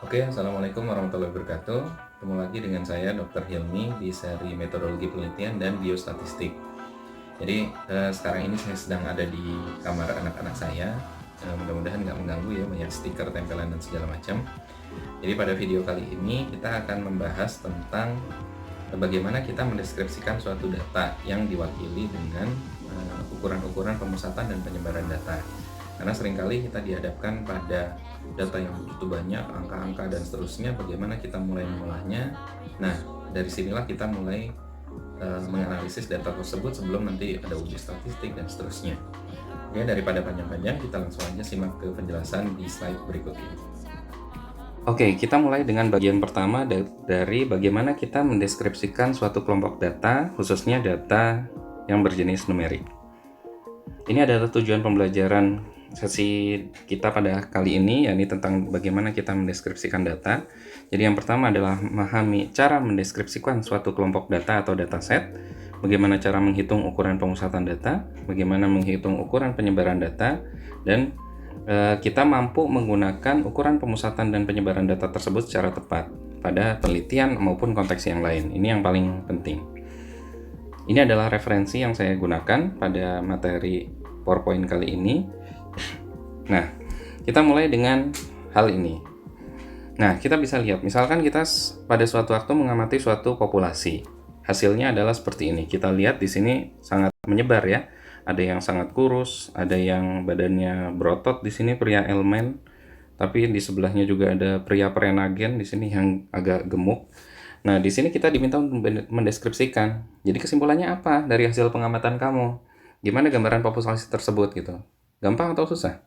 Oke, Assalamualaikum warahmatullahi wabarakatuh. Ketemu lagi dengan saya Dr. Hilmi di seri Metodologi Penelitian dan Biostatistik. Jadi sekarang ini saya sedang ada di kamar anak-anak saya. Mudah-mudahan nggak mengganggu ya, banyak stiker, tempelan dan segala macam. Jadi pada video kali ini kita akan membahas tentang bagaimana kita mendeskripsikan suatu data yang diwakili dengan ukuran-ukuran pemusatan dan penyebaran data. Karena seringkali kita dihadapkan pada data yang begitu banyak, angka-angka dan seterusnya, bagaimana kita mulai mengolahnya. Nah, dari sinilah kita mulai menganalisis data tersebut sebelum nanti ada uji statistik dan seterusnya. Oke, daripada panjang-panjang, kita langsung aja simak ke penjelasan di slide berikut ini. Oke, kita mulai dengan bagian pertama dari bagaimana kita mendeskripsikan suatu kelompok data, khususnya data yang berjenis numerik. Ini adalah tujuan pembelajaran sesi kita pada kali ini, yakni tentang bagaimana kita mendeskripsikan data. Jadi yang pertama adalah memahami cara mendeskripsikan suatu kelompok data atau dataset, bagaimana cara menghitung ukuran pemusatan data, bagaimana menghitung ukuran penyebaran data, dan kita mampu menggunakan ukuran pemusatan dan penyebaran data tersebut secara tepat pada penelitian maupun konteks yang lain. Ini yang paling penting. Ini adalah referensi yang saya gunakan pada materi PowerPoint kali ini. Nah, kita mulai dengan hal ini. Nah, kita bisa lihat, misalkan kita pada suatu waktu mengamati suatu populasi. Hasilnya adalah seperti ini. Kita lihat di sini sangat menyebar ya. Ada yang sangat kurus, ada yang badannya berotot di sini pria elemen, tapi di sebelahnya juga ada pria prenagen di sini yang agak gemuk. Nah, di sini kita diminta untuk mendeskripsikan. Jadi kesimpulannya apa dari hasil pengamatan kamu? Gimana gambaran populasi tersebut gitu? Gampang atau susah?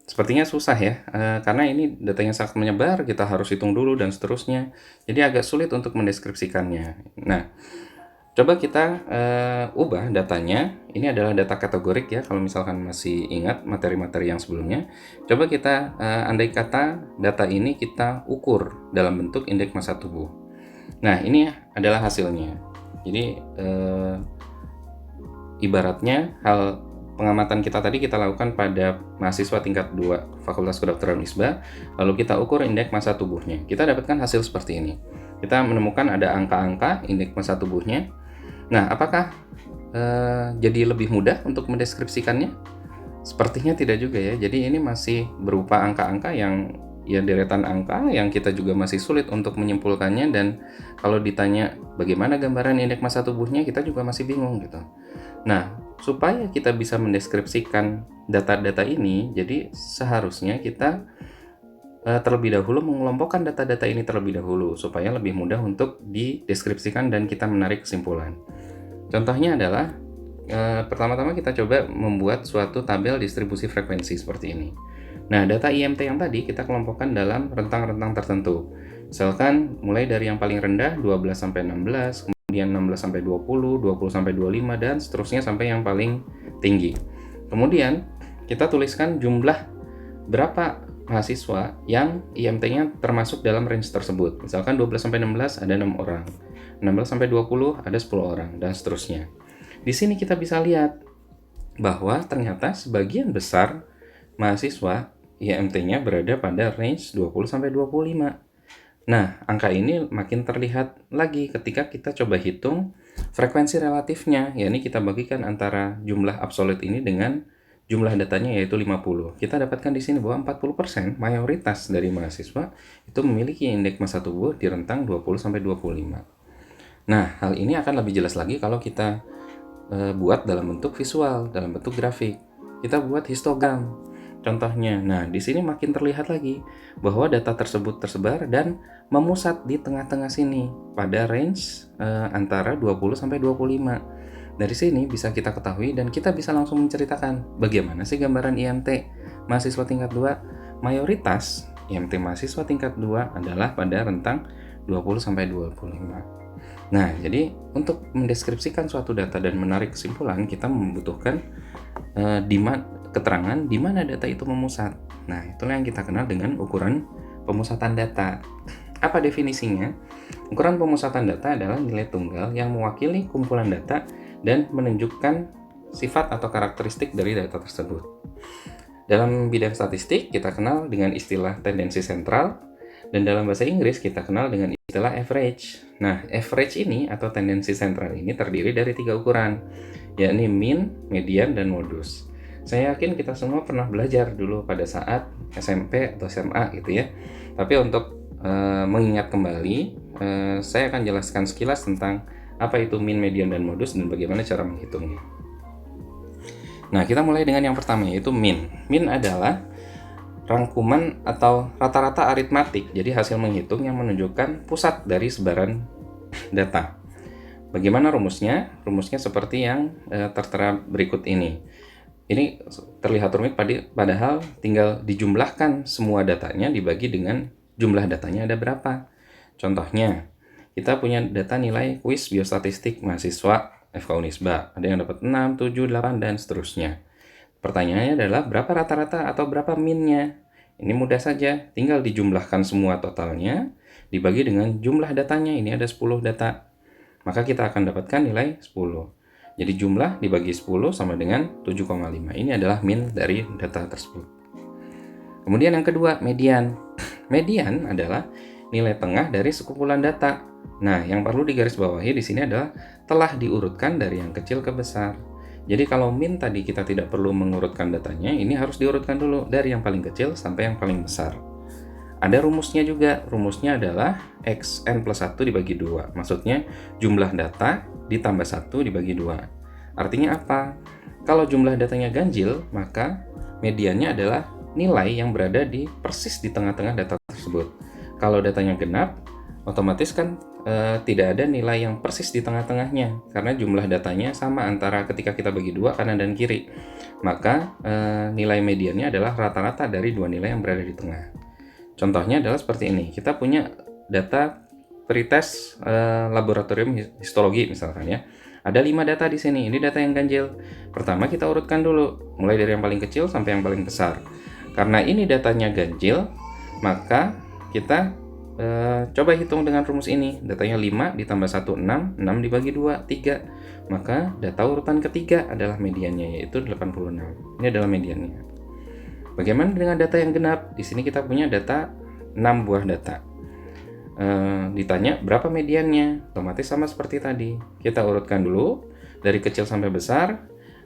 Sepertinya susah ya, karena ini datanya sangat menyebar, kita harus hitung dulu dan seterusnya. Jadi agak sulit untuk mendeskripsikannya. Nah, coba kita ubah datanya. Ini adalah data kategorik ya, kalau misalkan masih ingat materi-materi yang sebelumnya. Coba kita andai kata data ini kita ukur dalam bentuk indeks massa tubuh. Nah, ini adalah hasilnya. Jadi ibaratnya hal pengamatan kita tadi kita lakukan pada mahasiswa tingkat 2 Fakultas Kedokteran Unisba, lalu kita ukur indeks massa tubuhnya. Kita dapatkan hasil seperti ini. Kita menemukan ada angka-angka indeks massa tubuhnya. Nah, apakah jadi lebih mudah untuk mendeskripsikannya? Sepertinya tidak juga ya. Jadi ini masih berupa angka-angka yang ya deretan angka yang kita juga masih sulit untuk menyimpulkannya, dan kalau ditanya bagaimana gambaran indeks massa tubuhnya, kita juga masih bingung gitu. Nah, supaya kita bisa mendeskripsikan data-data ini, jadi seharusnya kita terlebih dahulu mengelompokkan data-data ini terlebih dahulu supaya lebih mudah untuk dideskripsikan dan kita menarik kesimpulan. Contohnya adalah pertama-tama kita coba membuat suatu tabel distribusi frekuensi seperti ini. Nah, data IMT yang tadi kita kelompokkan dalam rentang-rentang tertentu. Misalkan mulai dari yang paling rendah 12 sampai 16, kemudian 16 sampai 20, 20 sampai 25 dan seterusnya sampai yang paling tinggi. Kemudian kita tuliskan jumlah berapa mahasiswa yang IMT-nya termasuk dalam range tersebut. Misalkan 12 sampai 16 ada 6 orang. 16 sampai 20 ada 10 orang dan seterusnya. Di sini kita bisa lihat bahwa ternyata sebagian besar mahasiswa IMT-nya berada pada range 20 sampai 25. Nah, angka ini makin terlihat lagi ketika kita coba hitung frekuensi relatifnya, yakni kita bagikan antara jumlah absolut ini dengan jumlah datanya yaitu 50. Kita dapatkan di sini bahwa 40% mayoritas dari mahasiswa itu memiliki indeks massa tubuh di rentang 20 sampai 25. Nah, hal ini akan lebih jelas lagi kalau kita buat dalam bentuk visual, dalam bentuk grafik. Kita buat histogram contohnya. Nah, di sini makin terlihat lagi bahwa data tersebut tersebar dan memusat di tengah-tengah sini pada range antara 20 sampai 25. Dari sini bisa kita ketahui dan kita bisa langsung menceritakan bagaimana sih gambaran IMT mahasiswa tingkat 2. Mayoritas IMT mahasiswa tingkat 2 adalah pada rentang 20 sampai 25. Nah, jadi untuk mendeskripsikan suatu data dan menarik kesimpulan, kita membutuhkan keterangan di mana data itu memusat. Nah, itulah yang kita kenal dengan ukuran pemusatan data. Apa definisinya? Ukuran pemusatan data adalah nilai tunggal yang mewakili kumpulan data dan menunjukkan sifat atau karakteristik dari data tersebut. Dalam bidang statistik, kita kenal dengan istilah tendensi sentral, Dan dalam bahasa Inggris kita kenal dengan istilah average. Nah, average ini atau tendensi sentral ini terdiri dari 3 ukuran, yakni mean, median, dan modus. Saya yakin kita semua pernah belajar dulu pada saat SMP atau SMA gitu ya. Tapi untuk mengingat kembali, saya akan jelaskan sekilas tentang apa itu mean, median, dan modus dan bagaimana cara menghitungnya. Nah, kita mulai dengan yang pertama, yaitu mean. Mean adalah rangkuman atau rata-rata aritmatik, jadi hasil menghitung yang menunjukkan pusat dari sebaran data. Bagaimana rumusnya? Rumusnya seperti yang tertera berikut ini. Ini terlihat rumit padahal tinggal dijumlahkan semua datanya dibagi dengan jumlah datanya ada berapa. Contohnya, kita punya data nilai kuis biostatistik mahasiswa FK Unisba. Ada yang dapat 6, 7, 8, dan seterusnya. Pertanyaannya adalah berapa rata-rata atau berapa min-nya? Ini mudah saja, tinggal dijumlahkan semua totalnya, dibagi dengan jumlah datanya, ini ada 10 data. Maka kita akan dapatkan nilai 10. Jadi jumlah dibagi 10 sama dengan 7,5. Ini adalah min dari data tersebut. Kemudian yang kedua, median. Median adalah nilai tengah dari sekumpulan data. Nah, yang perlu digarisbawahi di sini adalah telah diurutkan dari yang kecil ke besar. Jadi kalau min tadi kita tidak perlu mengurutkan datanya, ini harus diurutkan dulu dari yang paling kecil sampai yang paling besar. Ada rumusnya juga, rumusnya adalah xn plus 1 dibagi 2. Maksudnya jumlah data ditambah 1 dibagi 2. Artinya apa? Kalau jumlah datanya ganjil, maka mediannya adalah nilai yang berada persis di tengah-tengah data tersebut. Kalau datanya genap, otomatis kan tidak ada nilai yang persis di tengah-tengahnya karena jumlah datanya sama antara ketika kita bagi 2 kanan dan kiri. Maka nilai mediannya adalah rata-rata dari dua nilai yang berada di tengah. Contohnya adalah seperti ini. Kita punya data pretest laboratorium histologi misalkan ya. Ada 5 data di sini. Ini data yang ganjil. Pertama kita urutkan dulu, mulai dari yang paling kecil sampai yang paling besar. Karena ini datanya ganjil, maka kita coba hitung dengan rumus ini. Datanya 5 ditambah 1, 6. 6 dibagi 2, 3. Maka data urutan ketiga adalah mediannya, yaitu 86. Ini adalah mediannya. Bagaimana dengan data yang genap? Di sini kita punya data 6 buah data. Ditanya berapa mediannya? Otomatis sama seperti tadi. Kita urutkan dulu dari kecil sampai besar.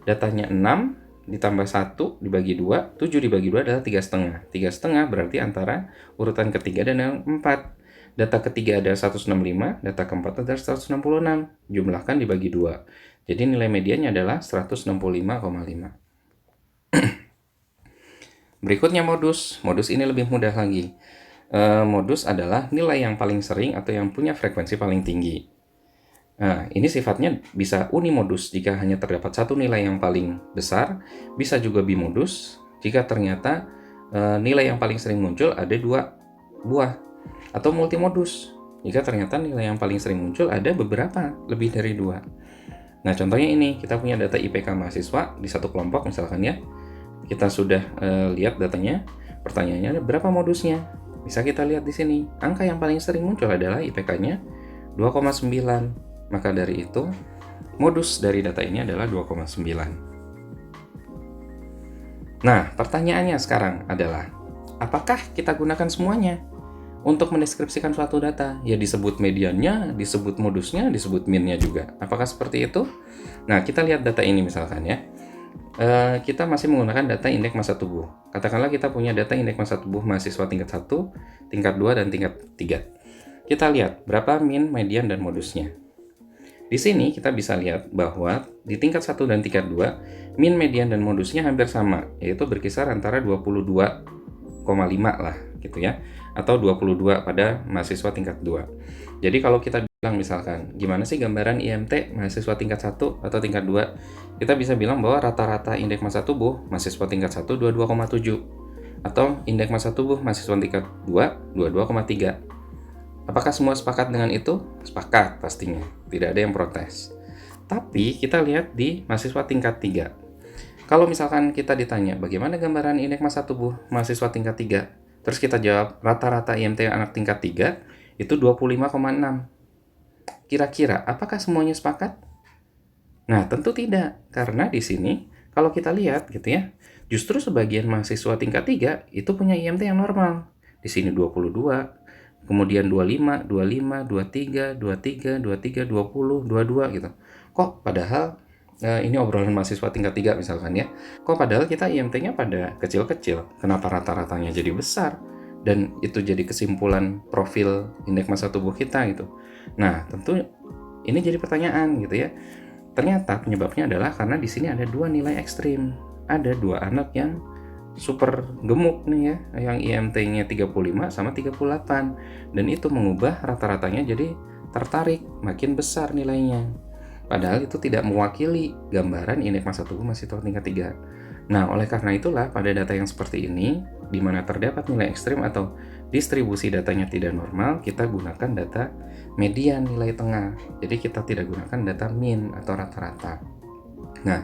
Datanya 6 ditambah 1 dibagi 2, 7 dibagi 2 adalah 3,5. 3,5 berarti antara urutan ketiga dan yang 4. Data ketiga ada 165, data keempat ada 166. Jumlahkan dibagi 2. Jadi nilai mediannya adalah 165,5. Berikutnya modus. Modus ini lebih mudah lagi. Modus adalah nilai yang paling sering atau yang punya frekuensi paling tinggi. Nah, ini sifatnya bisa unimodus jika hanya terdapat satu nilai yang paling besar, bisa juga bimodus jika ternyata nilai yang paling sering muncul ada 2 buah, atau multimodus jika ternyata nilai yang paling sering muncul ada beberapa, lebih dari 2. Nah, contohnya ini, kita punya data IPK mahasiswa di satu kelompok misalkan ya. Kita sudah lihat datanya, pertanyaannya ada berapa modusnya? Bisa kita lihat di sini, angka yang paling sering muncul adalah IPK-nya 2,9. Maka dari itu, modus dari data ini adalah 2,9. Nah, pertanyaannya sekarang adalah, apakah kita gunakan semuanya untuk mendeskripsikan suatu data? Ya disebut mediannya, disebut modusnya, disebut min-nya juga. Apakah seperti itu? Nah, kita lihat data ini misalkan ya. Kita masih menggunakan data indeks massa tubuh. Katakanlah kita punya data indeks massa tubuh mahasiswa tingkat 1, tingkat 2, dan tingkat 3. Kita lihat berapa min, median, dan modusnya. Di sini kita bisa lihat bahwa di tingkat 1 dan tingkat 2, min, median, dan modusnya hampir sama, yaitu berkisar antara 22,5 lah gitu ya, atau 22 pada mahasiswa tingkat 2. Jadi kalau kita bilang misalkan, gimana sih gambaran IMT mahasiswa tingkat 1 atau tingkat 2? Kita bisa bilang bahwa rata-rata indeks massa tubuh mahasiswa tingkat 1 22,7, atau indeks massa tubuh mahasiswa tingkat 2 22,3. Apakah semua sepakat dengan itu? Sepakat pastinya, tidak ada yang protes. Tapi kita lihat di mahasiswa tingkat 3. Kalau misalkan kita ditanya bagaimana gambaran indeks massa tubuh mahasiswa tingkat 3, terus kita jawab rata-rata IMT anak tingkat 3 itu 25,6. Kira-kira apakah semuanya sepakat? Nah, tentu tidak, karena di sini kalau kita lihat gitu ya, justru sebagian mahasiswa tingkat 3 itu punya IMT yang normal. Di sini 22, kemudian 25, 25, 23, 23, 23, 20, 22 gitu. Kok padahal ini obrolan mahasiswa tingkat 3 misalkan ya. Kok padahal kita IMT-nya pada kecil-kecil, kenapa rata-ratanya jadi besar? Dan itu jadi kesimpulan profil indeks massa tubuh kita gitu. Nah, tentu ini jadi pertanyaan gitu ya. Ternyata penyebabnya adalah karena di sini ada dua nilai ekstrim. Ada dua anak yang super gemuk nih ya, yang IMT-nya 35 sama 38. Dan itu mengubah rata-ratanya jadi tertarik, makin besar nilainya. Padahal itu tidak mewakili gambaran indeks massa tubuh mahasiswa tingkat 3. Nah, oleh karena itulah pada data yang seperti ini, di mana terdapat nilai ekstrim atau distribusi datanya tidak normal, kita gunakan data median nilai tengah. Jadi kita tidak gunakan data mean atau rata-rata. Nah,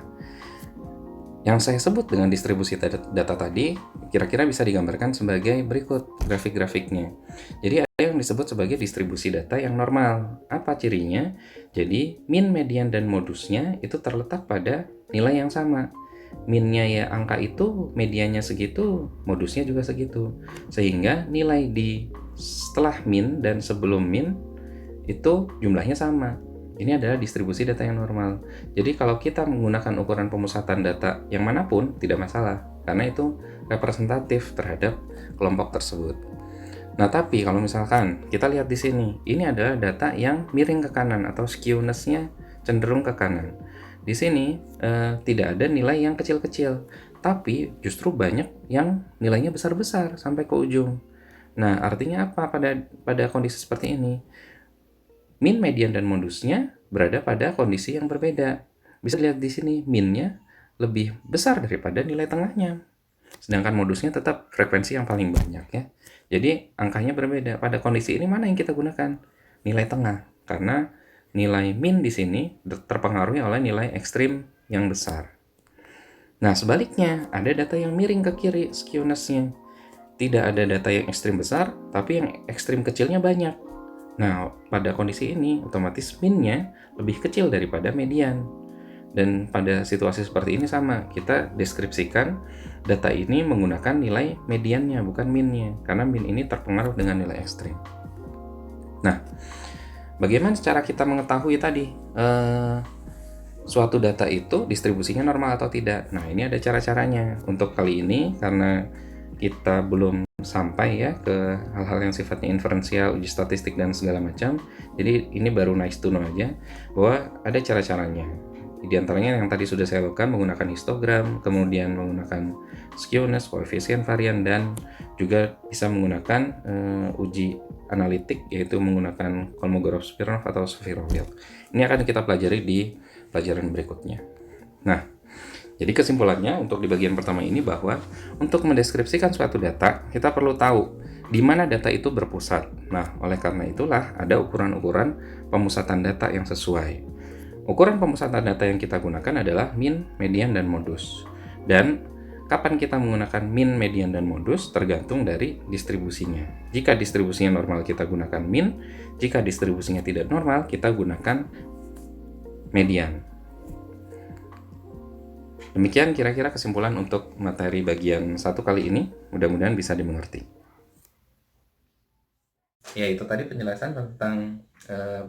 yang saya sebut dengan distribusi data tadi kira-kira bisa digambarkan sebagai berikut grafik-grafiknya. Jadi ada yang disebut sebagai distribusi data yang normal. Apa cirinya? Jadi mean, median, dan modusnya itu terletak pada nilai yang sama. Mean-nya ya angka itu, mediannya segitu, modusnya juga segitu. Sehingga nilai di setelah mean dan sebelum mean itu jumlahnya sama. Ini adalah distribusi data yang normal. Jadi kalau kita menggunakan ukuran pemusatan data yang manapun tidak masalah, karena itu representatif terhadap kelompok tersebut. Nah, tapi kalau misalkan kita lihat di sini, ini adalah data yang miring ke kanan atau skewness-nya cenderung ke kanan. Di sini tidak ada nilai yang kecil-kecil, tapi justru banyak yang nilainya besar-besar sampai ke ujung. Nah, artinya apa pada kondisi seperti ini? Mean, median, dan modusnya berada pada kondisi yang berbeda. Bisa dilihat di sini, mean-nya lebih besar daripada nilai tengahnya. Sedangkan modusnya tetap frekuensi yang paling banyak ya. Jadi angkanya berbeda. Pada kondisi ini mana yang kita gunakan? Nilai tengah. Karena nilai mean di sini terpengaruhi oleh nilai ekstrim yang besar. Nah, sebaliknya ada data yang miring ke kiri skewness-nya. Tidak ada data yang ekstrim besar, tapi yang ekstrim kecilnya banyak. Nah, pada kondisi ini otomatis mean-nya lebih kecil daripada median. Dan pada situasi seperti ini sama, kita deskripsikan data ini menggunakan nilai mediannya, bukan mean-nya. Karena mean ini terpengaruh dengan nilai ekstrim. Nah, bagaimana cara kita mengetahui tadi suatu data itu distribusinya normal atau tidak? Nah, ini ada cara-caranya. Untuk kali ini, karena kita belum sampai ya ke hal-hal yang sifatnya inferensial, uji statistik dan segala macam. Jadi ini baru nice to know aja bahwa ada cara-caranya. Di antaranya yang tadi sudah saya lakukan menggunakan histogram, kemudian menggunakan skewness, koefisien varian, dan juga bisa menggunakan uji analitik yaitu menggunakan Kolmogorov-Smirnov atau Safirovic. Ini akan kita pelajari di pelajaran berikutnya. Nah, jadi kesimpulannya untuk di bagian pertama ini bahwa untuk mendeskripsikan suatu data, kita perlu tahu di mana data itu berpusat. Nah, oleh karena itulah ada ukuran-ukuran pemusatan data yang sesuai. Ukuran pemusatan data yang kita gunakan adalah mean, median, dan modus. Dan kapan kita menggunakan mean, median, dan modus tergantung dari distribusinya. Jika distribusinya normal kita gunakan mean, jika distribusinya tidak normal kita gunakan median. Demikian kira-kira kesimpulan untuk materi bagian 1 kali ini. Mudah-mudahan bisa dimengerti. Ya, itu tadi penjelasan tentang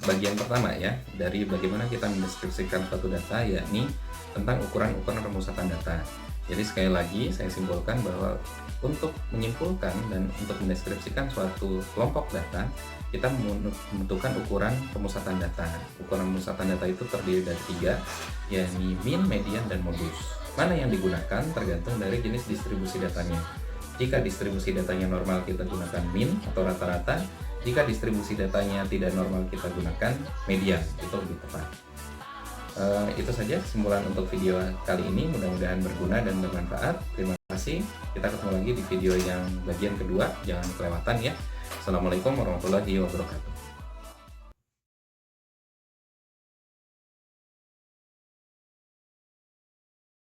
bagian pertama ya, dari bagaimana kita mendeskripsikan suatu data, yakni tentang ukuran-ukuran pemusatan data. Jadi sekali lagi saya simpulkan bahwa untuk menyimpulkan dan untuk mendeskripsikan suatu kelompok data, kita membutuhkan ukuran pemusatan data. Ukuran pemusatan data itu terdiri dari 3, yakni mean, median, dan modus. Mana yang digunakan tergantung dari jenis distribusi datanya. Jika distribusi datanya normal kita gunakan mean atau rata-rata, jika distribusi datanya tidak normal kita gunakan median, itu lebih tepat. Itu saja kesimpulan untuk video kali ini, mudah-mudahan berguna dan bermanfaat. Terima kasih, kita ketemu lagi di video yang bagian kedua, jangan kelewatan ya. Assalamualaikum warahmatullahi wabarakatuh.